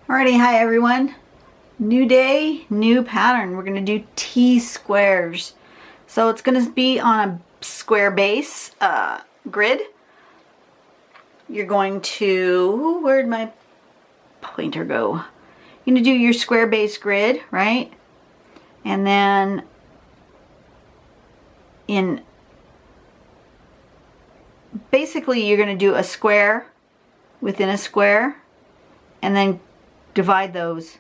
Alrighty, hi everyone. New day, new pattern. We're going to do T-squares. So it's going to be on a square base grid. You're going to, where'd my pointer go? You're going to do your square base grid, right? And then basically you're going to do a square within a square and then divide those.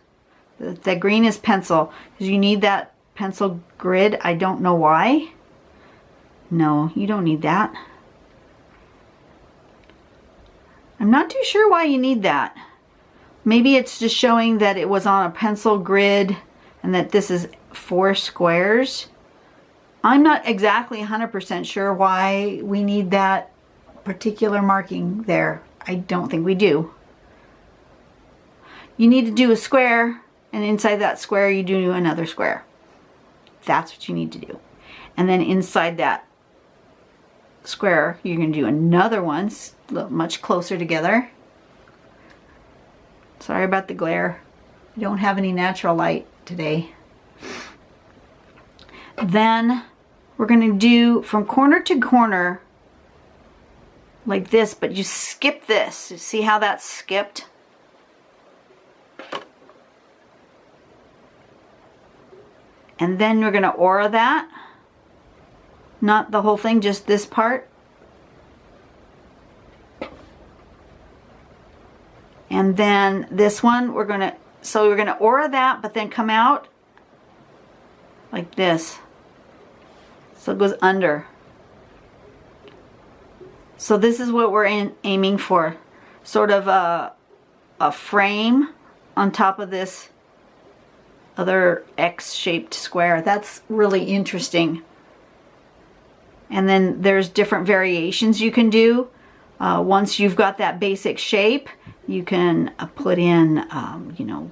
The green is pencil because you need that pencil grid. I don't know why. No, you don't need that. I'm not too sure why you need that. Maybe it's just showing that it was on a pencil grid and that this is 4 squares. I'm not exactly 100% sure why we need that particular marking there. I don't think we do. You need to do a square, and inside that square you do another square. That's what you need to do. And then inside that square you're going to do another one much closer together. Sorry about the glare. I don't have any natural light today. Then we're going to do from corner to corner like this, but you skip this. You see how that's skipped? And then we're going to aura that. Not the whole thing, just this part. And then this one, we're going to aura that, but then come out like this. So it goes under. So this is what we're aiming for. Sort of a frame on top of this other X-shaped square. That's really interesting. And then there's different variations you can do. Once you've got that basic shape, you can put in, you know,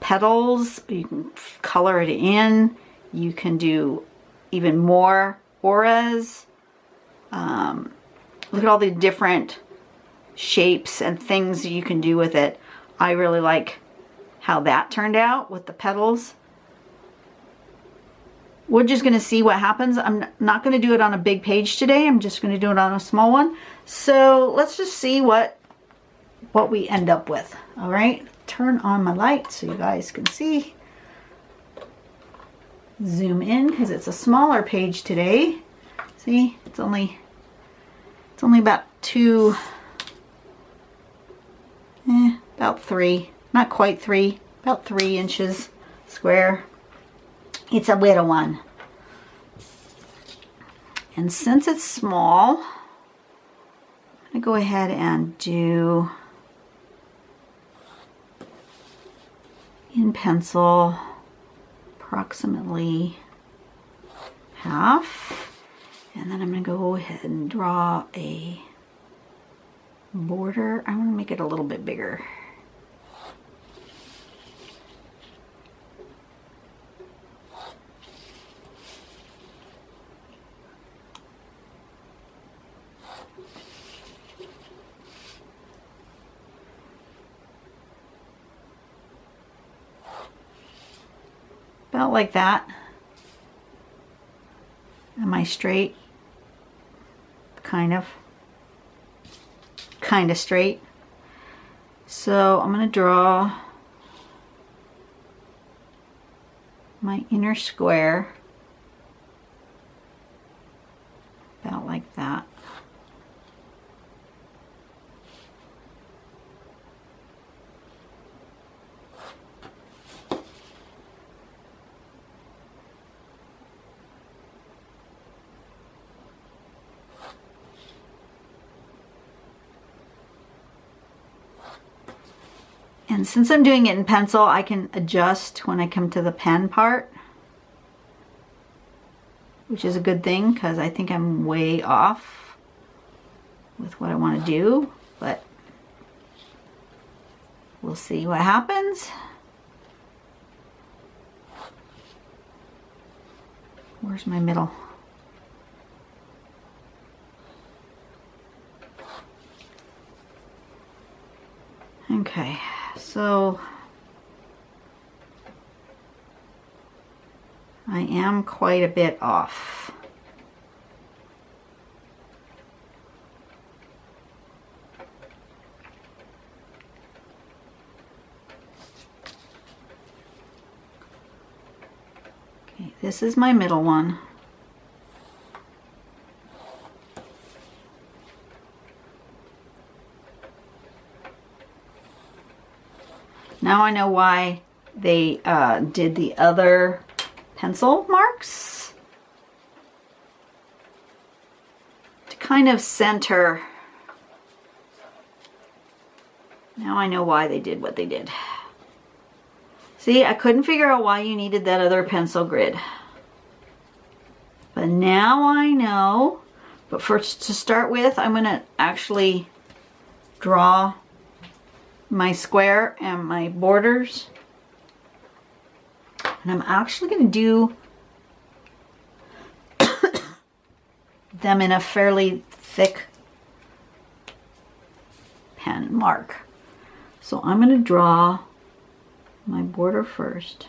petals. You can color it in. You can do even more auras. Look at all the different shapes and things you can do with it. I really like how that turned out with the petals. We're just going to see what happens. I'm not going to do it on a big page today. I'm just going to do it on a small one. So let's just see what we end up with. All right, turn on my light so you guys can see. Zoom in because it's a smaller page today. See, it's only about about 3. Not quite 3, about 3 inches square. It's a little one. And since it's small, I'm going to go ahead and do in pencil approximately half. And then I'm going to go ahead and draw a border. I'm going to make it a little bit bigger. About like that. Am I straight? Kind of straight. So I'm going to draw my inner square about like that. And since I'm doing it in pencil, I can adjust when I come to the pen part, which is a good thing because I think I'm way off with what I want to do, but we'll see what happens. Where's my middle? Okay, so I am quite a bit off. Okay, this is my middle one. Now I know why they did the other pencil marks. To kind of center. Now I know why they did what they did. See, I couldn't figure out why you needed that other pencil grid. But now I know. But first, to start with, I'm going to actually draw my square and my borders. And I'm actually going to do them in a fairly thick pen mark. So I'm going to draw my border first.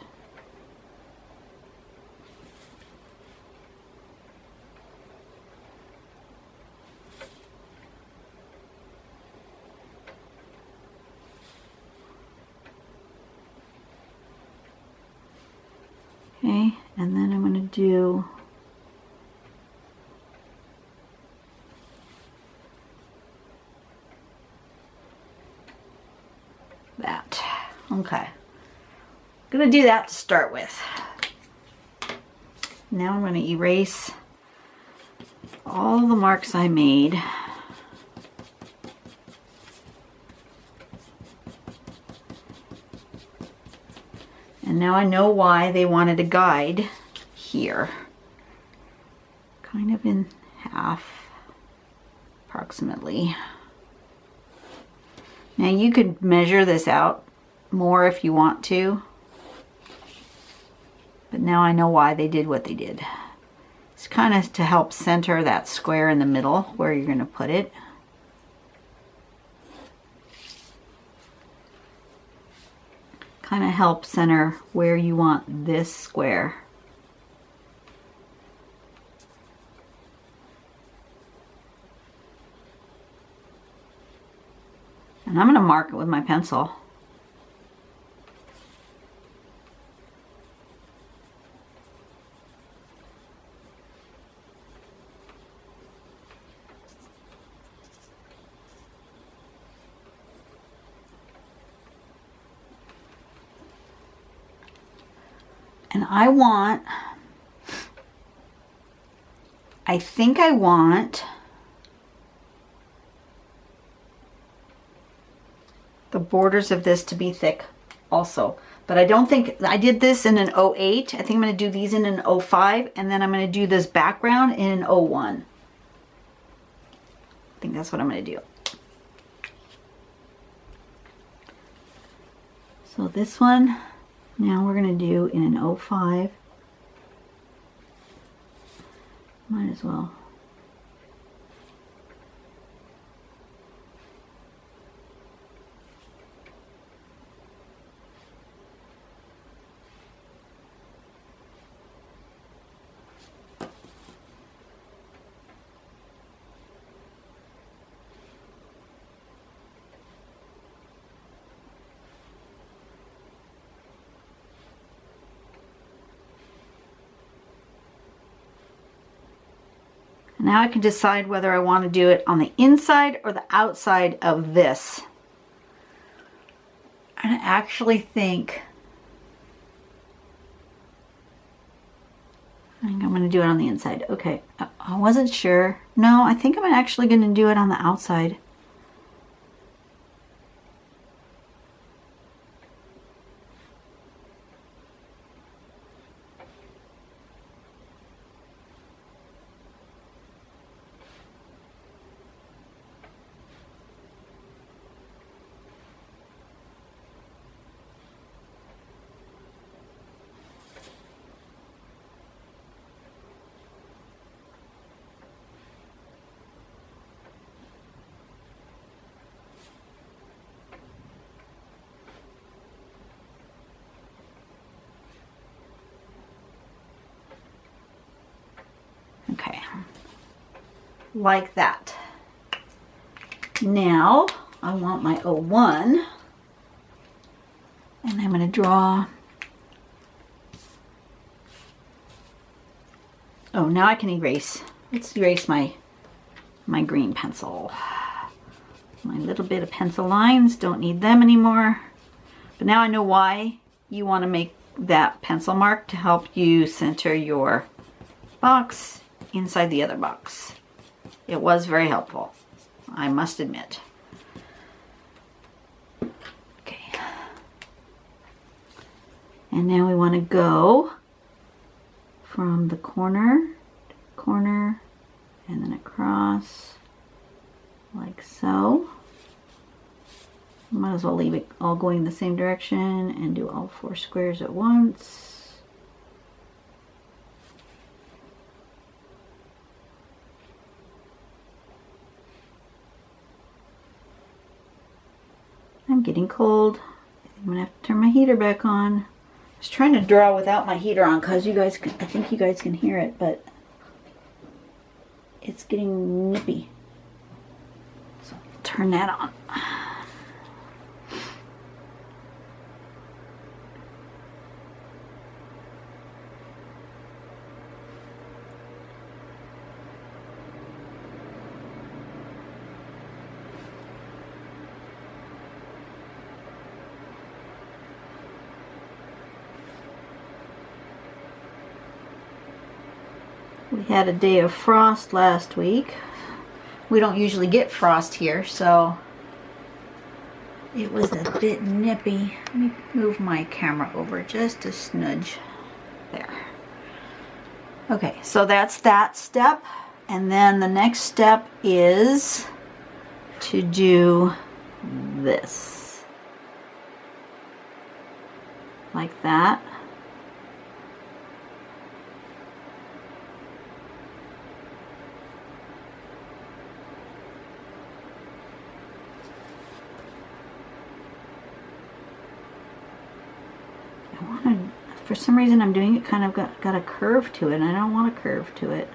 Okay, and then I'm going to do that. Okay. I'm going to do that to start with. Now I'm going to erase all the marks I made. And now I know why they wanted a guide here. Kind of in half, approximately. Now you could measure this out more if you want to. But now I know why they did what they did. It's kind of to help center that square in the middle where you're going to put it. Kind of help center where you want this square. And I'm going to mark it with my pencil. And I think I want the borders of this to be thick also. But I don't think, I did this in an 08. I think I'm going to do these in an 05. And then I'm going to do this background in an 01. I think that's what I'm going to do. So this one, now we're going to do in an 05. Might as well. Now I can decide whether I want to do it on the inside or the outside of this. And I actually think I'm going to do it on the inside. Okay, I wasn't sure. No, I think I'm actually going to do it on the outside. like that. Now I want my 01, and I'm going to draw. Oh, now I can erase. Let's erase my green pencil. My little bit of pencil lines, don't need them anymore. But now I know why you want to make that pencil mark, to help you center your box inside the other box. It was very helpful, I must admit. Okay. And now we want to go from the corner to corner and then across like so. Might as well leave it all going in the same direction and do all 4 squares at once. I'm getting cold. I'm gonna have to turn my heater back on. I was trying to draw without my heater on because I think you guys can hear it, but it's getting nippy. So I'll turn that on. We had a day of frost last week. We don't usually get frost here, so it was a bit nippy. Let me move my camera over just a smidge. There. Okay, so that's that step. And then the next step is to do this. Like that. For some reason I'm doing it kind of got a curve to it, and I don't want a curve to it.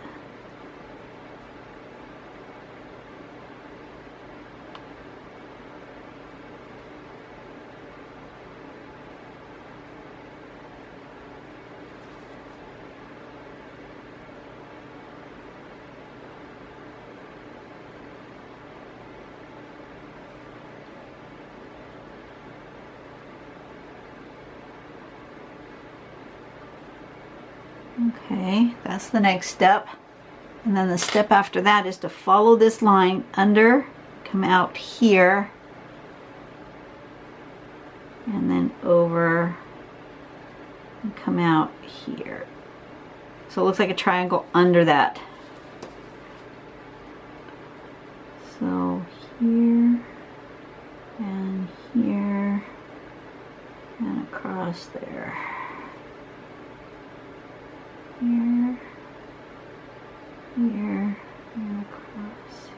Okay, that's the next step. And then the step after that is to follow this line under, come out here, and then over and come out here. So it looks like a triangle under that. So here and here and across there. Here, here, and across.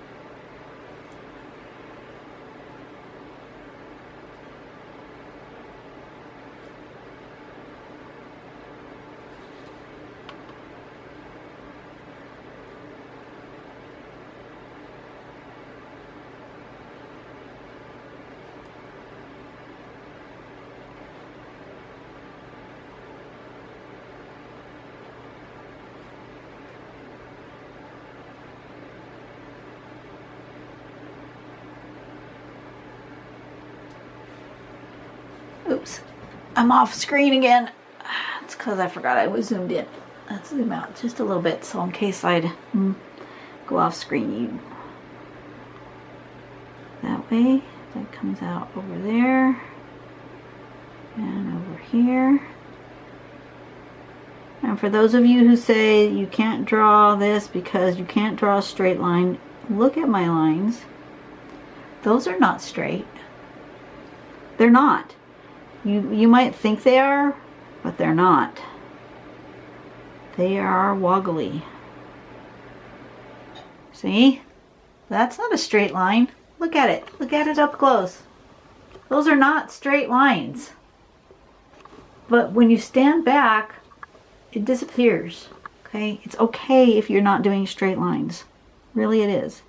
Oops, I'm off screen again. It's because I forgot I was zoomed in. Let's zoom out just a little bit, so in case I'd go off screen, that way. That comes out over there and over here. And for those of you who say you can't draw this because you can't draw a straight line, look at my lines. Those are not straight. They're not. You might think they are, but they're not. They are woggly. See? That's not a straight line. Look at it. Look at it up close. Those are not straight lines. But when you stand back, it disappears. Okay? It's okay if you're not doing straight lines. Really it is.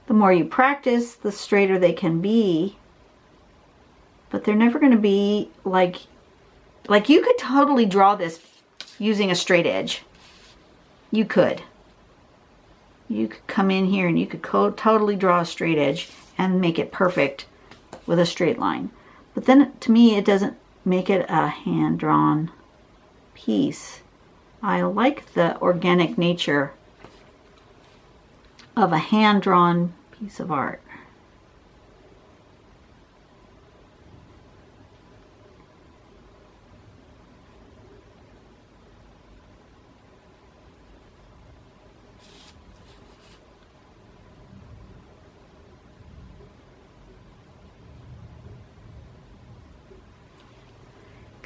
The more you practice, the straighter they can be. But they're never going to be like you could totally draw this using a straight edge. You could. You could come in here and you could totally draw a straight edge and make it perfect with a straight line. But then to me, it doesn't make it a hand-drawn piece. I like the organic nature of a hand-drawn piece of art.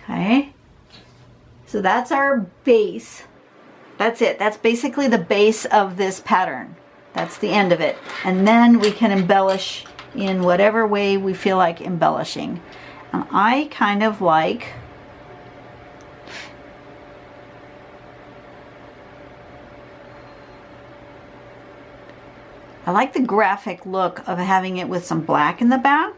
Okay, so that's our base. That's it. That's basically the base of this pattern. That's the end of it. And then we can embellish in whatever way we feel like embellishing. And I kind of like the graphic look of having it with some black in the back.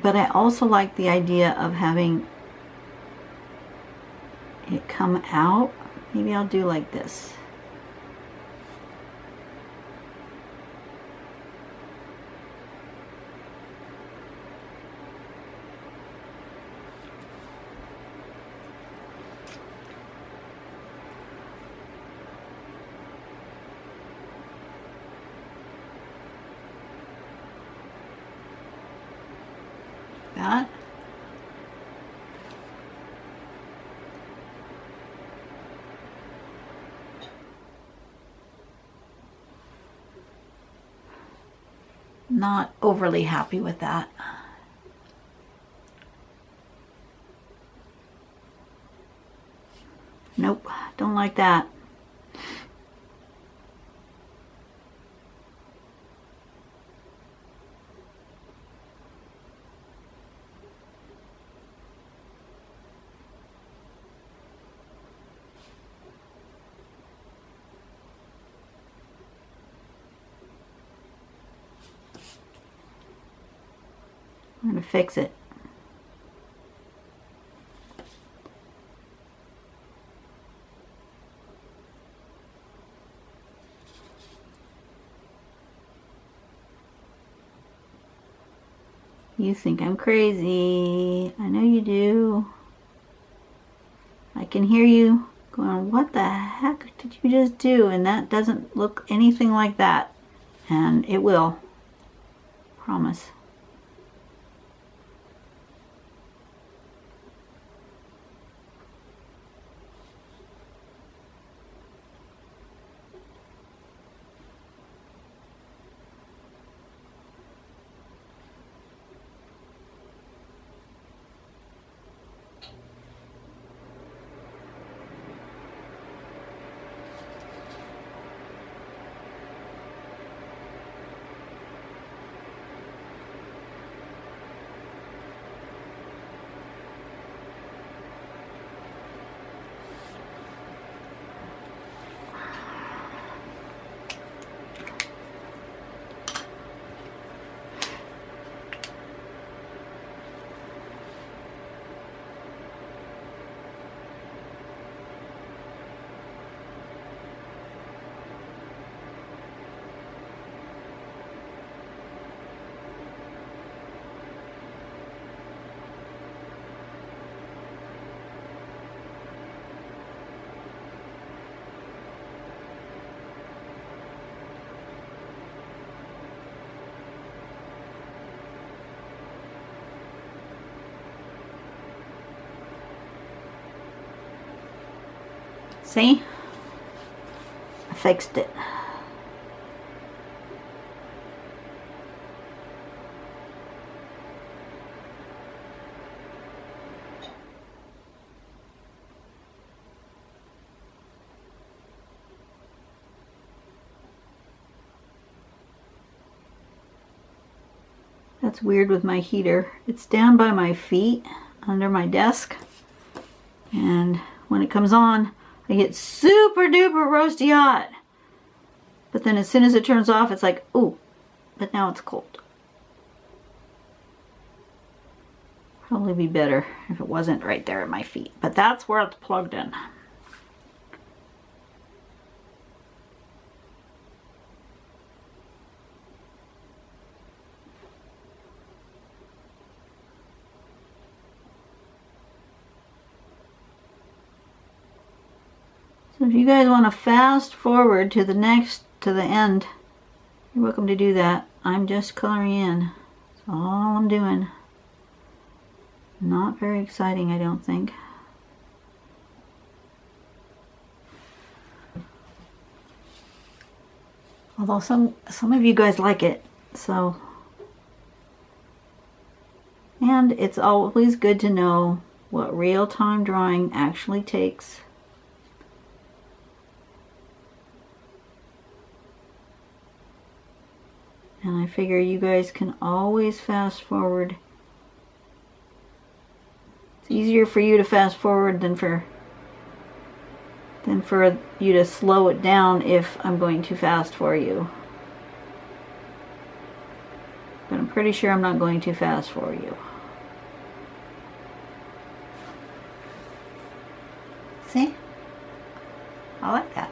But I also like the idea of having it come out. Maybe I'll do like this. That. Not overly happy with that. Nope, don't like that. I'm going to fix it. You think I'm crazy. I know you do. I can hear you going, what the heck did you just do? And that doesn't look anything like that. And it will. Promise. See? I fixed it. That's weird with my heater. It's down by my feet under my desk. And when it comes on, I get super duper roasty hot. But then as soon as it turns off, it's like, ooh, but now it's cold. Probably be better if it wasn't right there at my feet. But that's where it's plugged in. So if you guys want to fast forward to the end, you're welcome to do that. I'm just coloring in. That's all I'm doing. Not very exciting, I don't think. Although some of you guys like it, so. And it's always good to know what real-time drawing actually takes. And I figure you guys can always fast forward. It's easier for you to fast forward than for you to slow it down if I'm going too fast for you. But I'm pretty sure I'm not going too fast for you. See? I like that.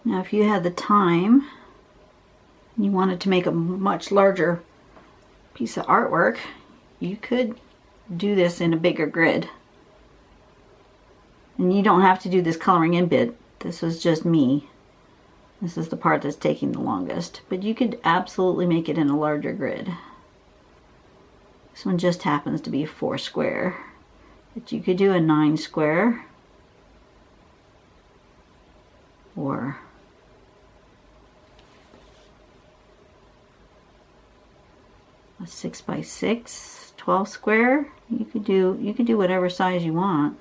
Now if you had the time, and you wanted to make a much larger piece of artwork, you could do this in a bigger grid. And you don't have to do this coloring in bit. This was just me. This is the part that's taking the longest. But you could absolutely make it in a larger grid. This one just happens to be 4 square. But you could do a 9 square. Or a 6 by 6, 12 square. You could do whatever size you want.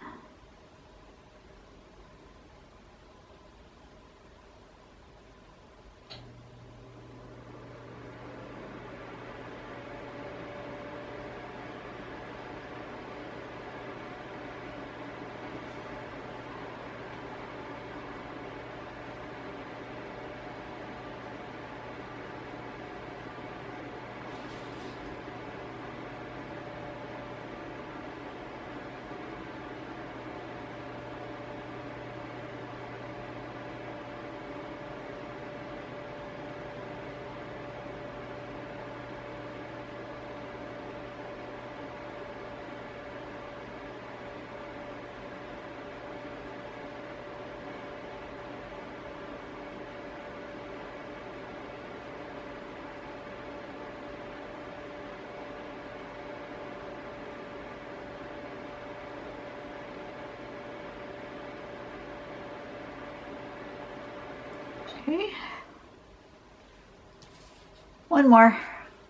Okay. One more.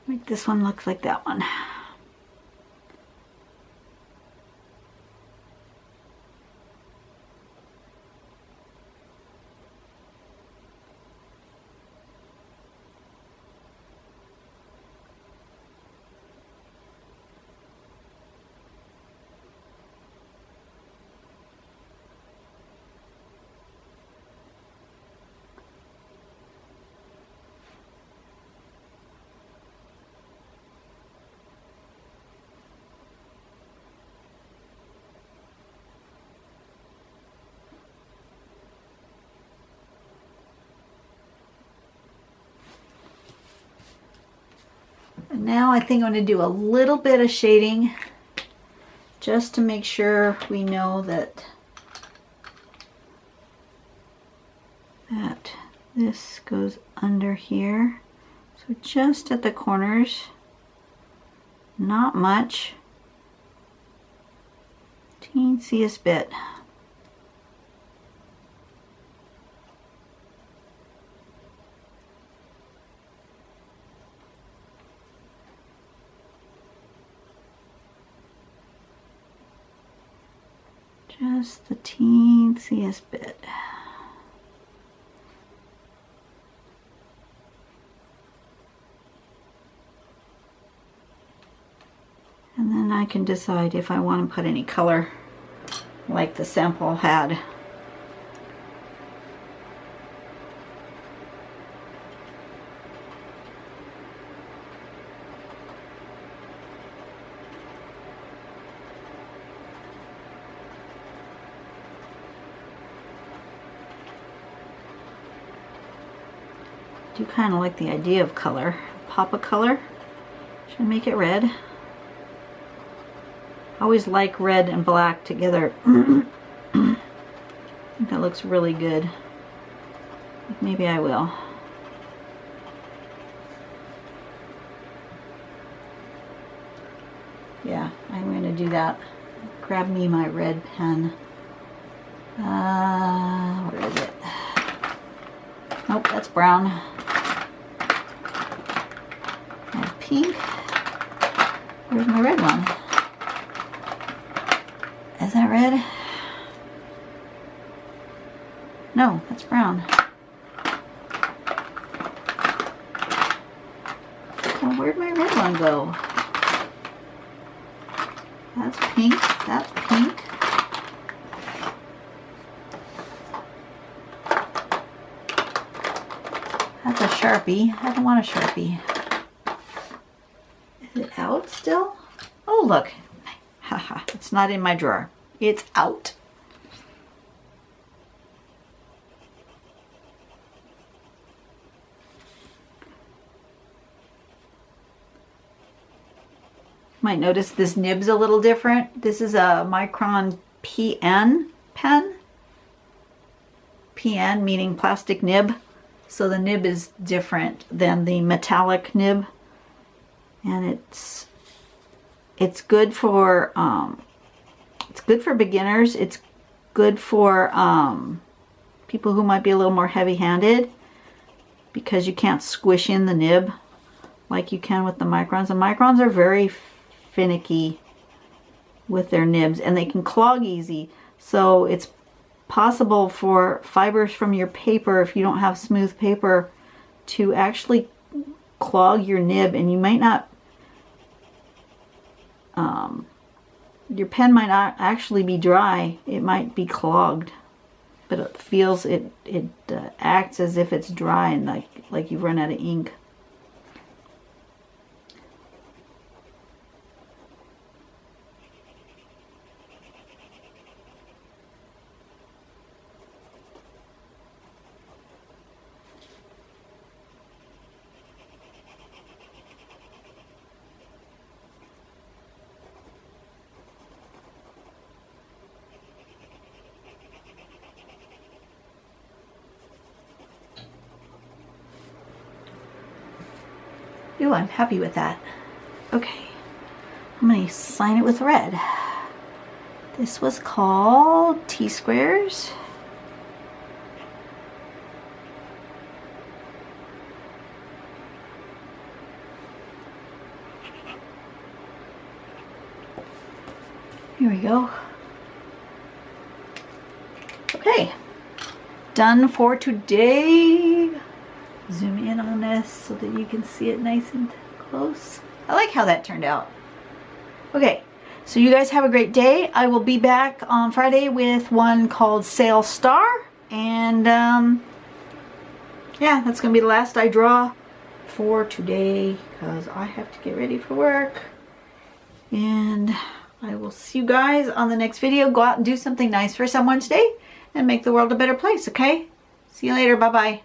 Make this one look like that one. And now I think I'm going to do a little bit of shading just to make sure we know that this goes under here. So just at the corners, not much, teensiest bit. Just the teensiest bit. And then I can decide if I want to put any color like the sample had. I do kind of like the idea of color. Pop of color. Should I make it red? I always like red and black together. I think that looks really good. Maybe I will. Yeah, I'm going to do that. Grab me my red pen. Where is it? Nope, that's brown. And pink. Where's my red one? Is that red? No, that's brown. Well, where'd my red one go? That's pink. That's pink. That's a Sharpie. I don't want a Sharpie. Is it out still? Oh, look. Haha, it's not in my drawer. It's out. Might notice this nib's a little different. This is a Micron PN pen. PN meaning plastic nib. So the nib is different than the metallic nib. And it's good for beginners. It's good for people who might be a little more heavy-handed because you can't squish in the nib like you can with the Microns. The Microns are very finicky with their nibs and they can clog easy. So it's possible for fibers from your paper, if you don't have smooth paper, to actually clog your nib, and you might not your pen might not actually be dry, it might be clogged, but it feels it acts as if it's dry and like you've run out of ink. Ooh, I'm happy with that. Okay, I'm going to sign it with red. This was called T-Squares. Here we go. Okay, done for today. Zoom in on this so that you can see it nice and close. I like how that turned out. Okay, so you guys have a great day. I will be back on Friday with one called Sail Star. And yeah, that's going to be the last I draw for today because I have to get ready for work. And I will see you guys on the next video. Go out and do something nice for someone today and make the world a better place, okay? See you later. Bye-bye.